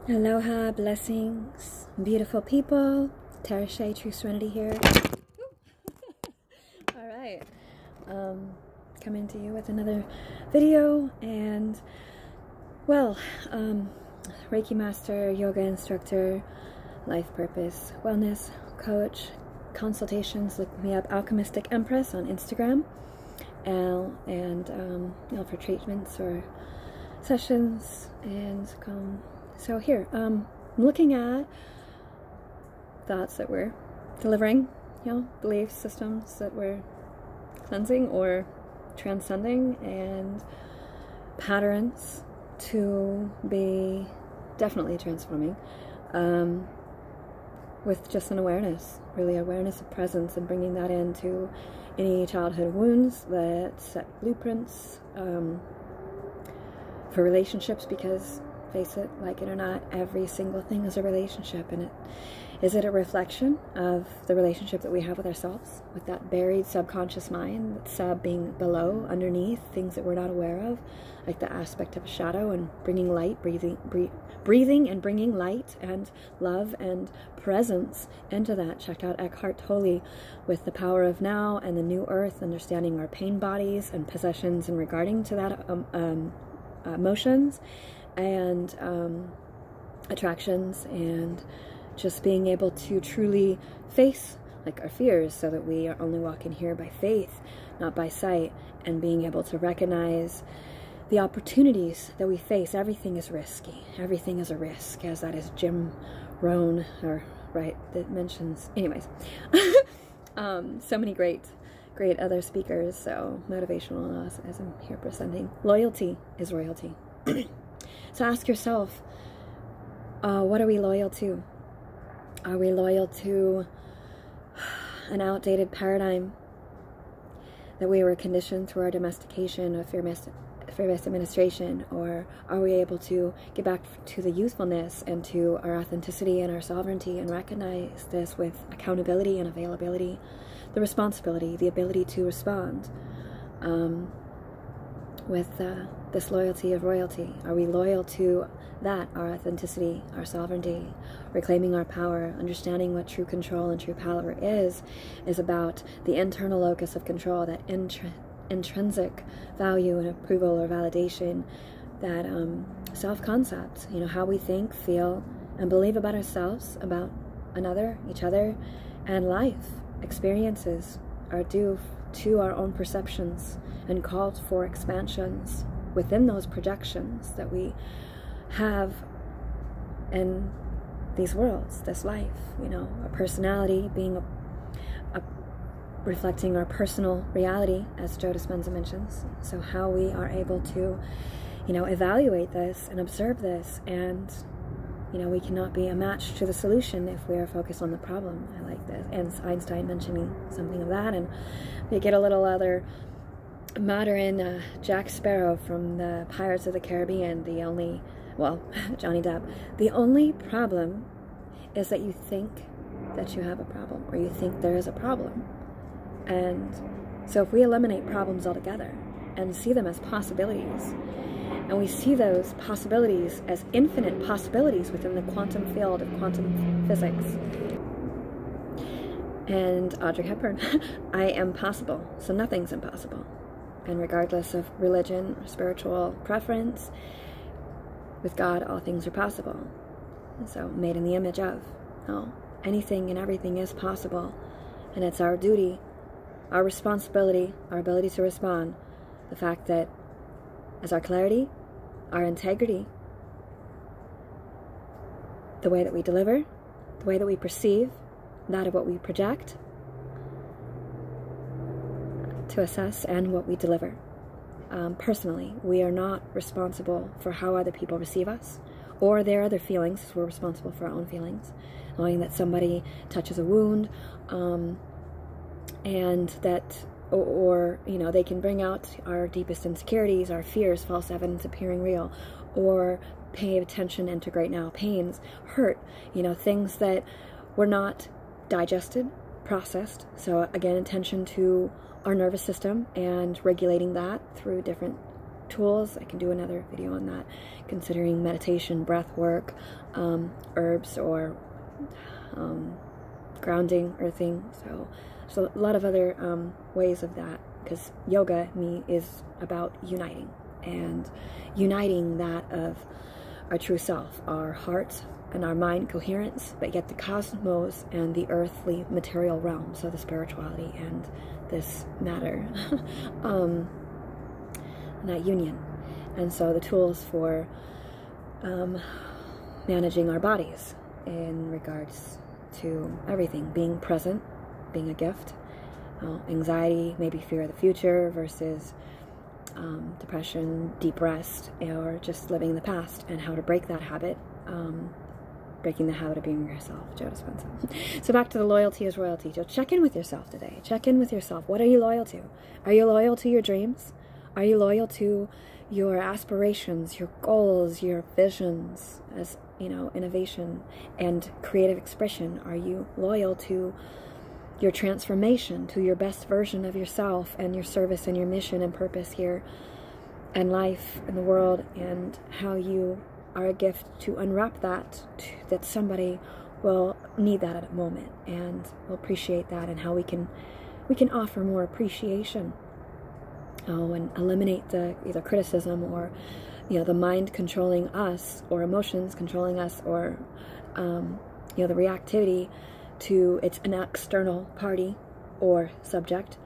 Aloha, blessings, beautiful people. Tarishay, True Serenity here. All right, coming to you with another video, and well, Reiki master, yoga instructor, life purpose, wellness coach, consultations. Look me up, Alchemistic Empress on Instagram, and for treatments or sessions, and so here, I'm looking at thoughts that we're delivering, belief systems that we're cleansing or transcending, and patterns to be definitely transforming, with just an awareness, really awareness of presence, and bringing that into any childhood wounds that set blueprints for relationships, because face it, like it or not, every single thing is a relationship. And is it a reflection of the relationship that we have with ourselves, with that buried subconscious mind, that sub being below, underneath, things that we're not aware of, like the aspect of a shadow, and bringing light, breathing and bringing light and love and presence into that. Check out Eckhart Tolle with The Power of Now and the New Earth, understanding our pain bodies and possessions and regarding to that emotions and attractions, and just being able to truly face like our fears, so that we are only walking here by faith, not by sight, and being able to recognize the opportunities that we face. Everything is risky. Everything is a risk, as that is Jim Rohn, or right, that mentions, anyways. So many great other speakers, so motivational as I'm here presenting. Loyalty is royalty. So ask yourself, what are we loyal to? Are we loyal to an outdated paradigm that we were conditioned through our domestication or fear-based administration? Or are we able to get back to the youthfulness and to our authenticity and our sovereignty, and recognize this with accountability and availability, the responsibility, the ability to respond, with this loyalty of royalty? Are we loyal to that, our authenticity, our sovereignty, reclaiming our power, understanding what true control and true power is about the internal locus of control, that intrinsic value and approval or validation, that self-concept, how we think, feel, and believe about ourselves, about another, each other, and life experiences are due to our own perceptions and called for expansions within those projections that we have in these worlds, this life, our personality being reflecting our personal reality, as Joe Dispenza mentions. So how we are able to, evaluate this and observe this, and we cannot be a match to the solution if we are focused on the problem. I like that, and Einstein mentioning something of that. And we get a little other matter in Jack Sparrow from the Pirates of the Caribbean. Johnny Depp. The only problem is that you think that you have a problem, or you think there is a problem. And so if we eliminate problems altogether and see them as possibilities, and we see those possibilities as infinite possibilities within the quantum field of quantum physics. And Audrey Hepburn, I am possible, so nothing's impossible. And regardless of religion or spiritual preference, with God, all things are possible. And so, made in the image of. Anything and everything is possible. And it's our duty, our responsibility, our ability to respond. The fact that as our clarity, our integrity, the way that we deliver, the way that we perceive, that of what we project, to assess, and what we deliver. Personally, we are not responsible for how other people receive us or their other feelings. We're responsible for our own feelings. Knowing that somebody touches a wound, and that, or they can bring out our deepest insecurities, our fears, false evidence appearing real, or pay attention, integrate now, pains, hurt, things that were not digested, processed. So again, attention to our nervous system and regulating that through different tools. I can do another video on that, considering meditation, breath work, herbs, or grounding, earthing. So there's a lot of other ways of that, because yoga, me, is about uniting, and uniting that of our true self, our heart and our mind coherence, but yet the cosmos and the earthly material realm, so the spirituality and this matter, and that union. And so the tools for managing our bodies in regards to everything, being present, being a gift, anxiety, maybe fear of the future versus depression, deep rest, or just living in the past, and how to break that habit, breaking the habit of being yourself. Joe Dispenza. So back to the loyalty is royalty. Joe, check in with yourself today. Check in with yourself. What are you loyal to? Are you loyal to your dreams? Are you loyal to your aspirations, your goals, your visions, as you know, innovation and creative expression? Are you loyal to your transformation, to your best version of yourself and your service and your mission and purpose here and life in the world, and how you are a gift to unwrap that, that somebody will need that at a moment and will appreciate that, and how we can offer more appreciation, and eliminate the either criticism or, you know, the mind controlling us, or emotions controlling us, or you know, the reactivity to it's an external party or subject.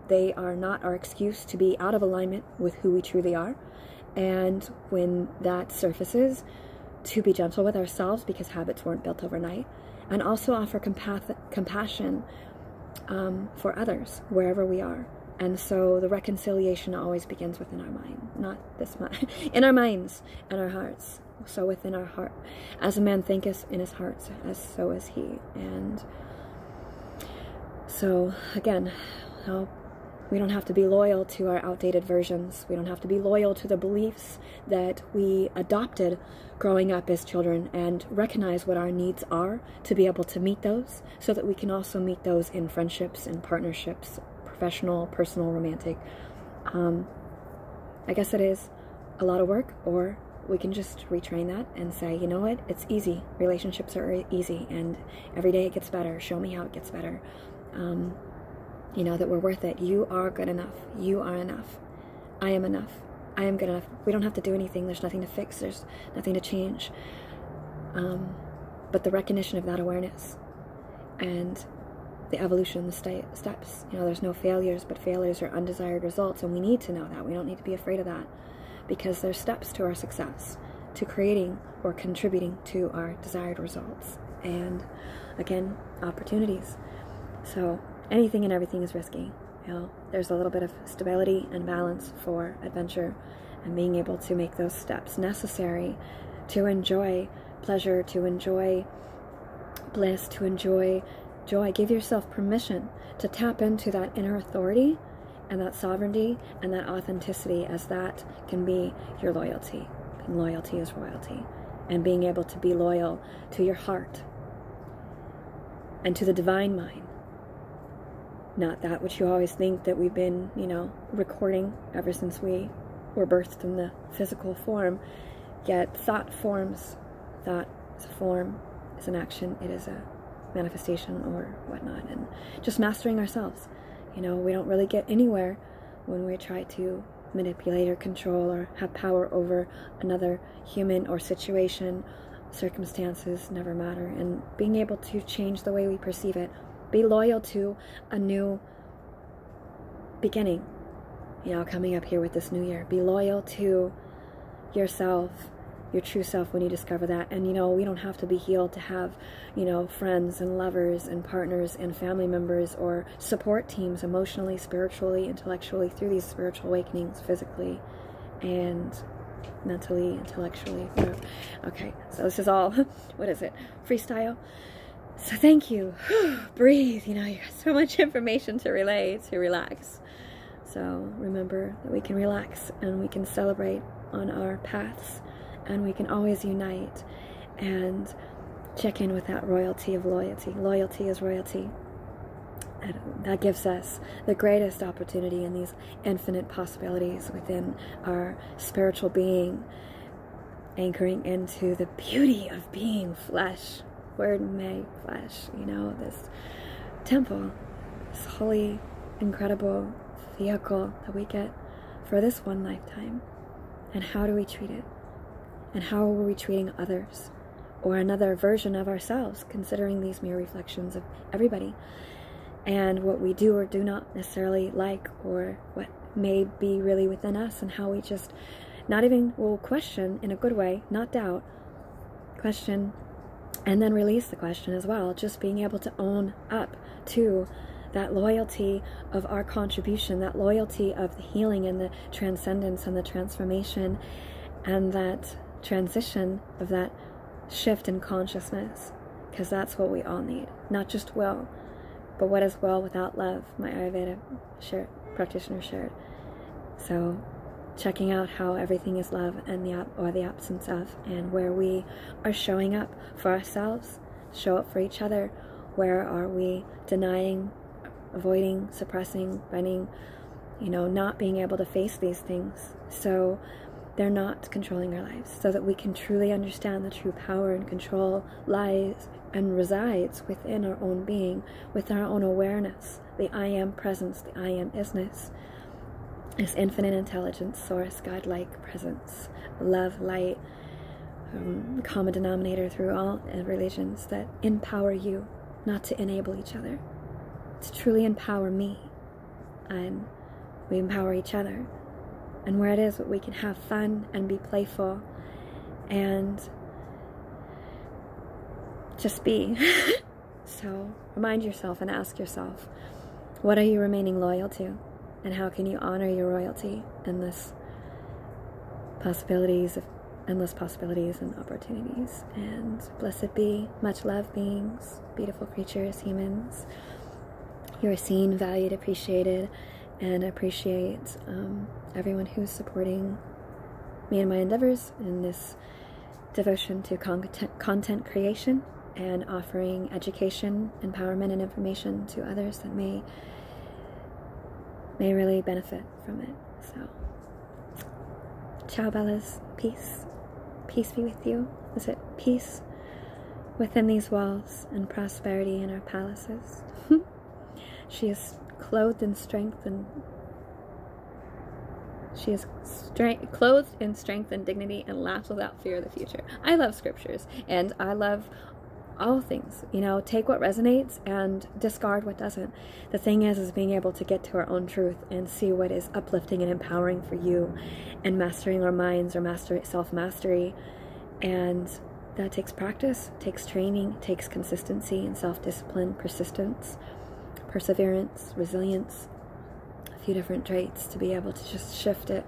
They are not our excuse to be out of alignment with who we truly are. And when that surfaces, to be gentle with ourselves, because habits weren't built overnight, and also offer compassion for others wherever we are. And so the reconciliation always begins within our mind, not this mind, in our minds and our hearts. So within our heart, as a man thinketh in his heart, as so is he. And so again, we don't have to be loyal to our outdated versions. We don't have to be loyal to the beliefs that we adopted growing up as children, and recognize what our needs are to be able to meet those, so that we can also meet those in friendships and partnerships, professional, personal, romantic. I guess it is a lot of work, or we can just retrain that and say, you know what, it's easy. Relationships are easy, and every day it gets better. Show me how it gets better. You know that we're worth it. You are good enough. You are enough. I am enough. I am good enough. We don't have to do anything. There's nothing to fix. There's nothing to change. But the recognition of that awareness and the evolution, the steps. You know, there's no failures, but failures are undesired results, and we need to know that. We don't need to be afraid of that, because there's steps to our success, to creating or contributing to our desired results. And again, opportunities. So anything and everything is risky. You know, there's a little bit of stability and balance for adventure, and being able to make those steps necessary to enjoy pleasure, to enjoy bliss, to enjoy joy. Give yourself permission to tap into that inner authority and that sovereignty and that authenticity, as that can be your loyalty. Loyalty is royalty. And being able to be loyal to your heart and to the divine mind. Not that which you always think that we've been, you know, recording ever since we were birthed in the physical form. Yet thought forms. Thought is a form, is an action, it is a manifestation or whatnot. And just mastering ourselves. You know, we don't really get anywhere when we try to manipulate or control or have power over another human or situation. Circumstances never matter. And being able to change the way we perceive it. Be loyal to a new beginning, you know, coming up here with this new year. Be loyal to yourself, your true self, when you discover that. And, you know, we don't have to be healed to have, you know, friends and lovers and partners and family members or support teams emotionally, spiritually, intellectually, through these spiritual awakenings, physically and mentally, intellectually, whatever. Okay, so this is all, what is it, freestyle? So thank you. Breathe. You know, you got so much information to relay, to relax. So remember that we can relax and we can celebrate on our paths, and we can always unite and check in with that royalty of loyalty. Loyalty is royalty. that gives us the greatest opportunity in these infinite possibilities within our spiritual being, anchoring into the beauty of being flesh, word made flesh, you know, this temple, this holy, incredible vehicle that we get for this one lifetime. And how do we treat it? And how are we treating others? Or another version of ourselves, considering these mere reflections of everybody, and what we do or do not necessarily like, or what may be really within us, and how we just not even will question in a good way, not doubt, question, and then release the question as well. Just being able to own up to that loyalty of our contribution, that loyalty of the healing and the transcendence and the transformation, and that transition of that shift in consciousness, because that's what we all need. Not just will, but what is will without love, my Ayurveda practitioner shared. So checking out how everything is love and the absence of, and where we are showing up for ourselves, show up for each other. Where are we denying, avoiding, suppressing, running, you know, not being able to face these things, so they're not controlling our lives, so that we can truly understand the true power and control lies and resides within our own being, with our own awareness, the I am presence, the I am isness, this infinite intelligence, source, godlike presence, love, light, common denominator through all religions, that empower you, not to enable each other, to truly empower me, and we empower each other. And where it is that we can have fun and be playful and just be. So remind yourself and ask yourself, what are you remaining loyal to? And how can you honor your royalty in this possibilities of endless possibilities and opportunities? And blessed be, much love beings, beautiful creatures, humans. You are seen, valued, appreciated, and appreciate everyone who's supporting me and my endeavors in this devotion to content creation and offering education, empowerment, and information to others that may really benefit from it. So, ciao, Bellas. Peace. Peace be with you. Is it peace within these walls and prosperity in our palaces? She is clothed in strength, and she is clothed in strength and dignity, and laughs without fear of the future. I love scriptures, and I love all things. You know, take what resonates and discard what doesn't. The thing is being able to get to our own truth and see what is uplifting and empowering for you, and mastering our minds, or self-mastery. And that takes practice, takes training, takes consistency and self-discipline, persistence, perseverance, resilience, a few different traits to be able to just shift it,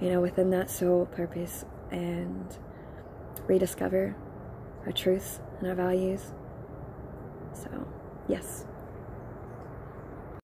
you know, within that soul purpose, and rediscover our truths and our values. So, yes,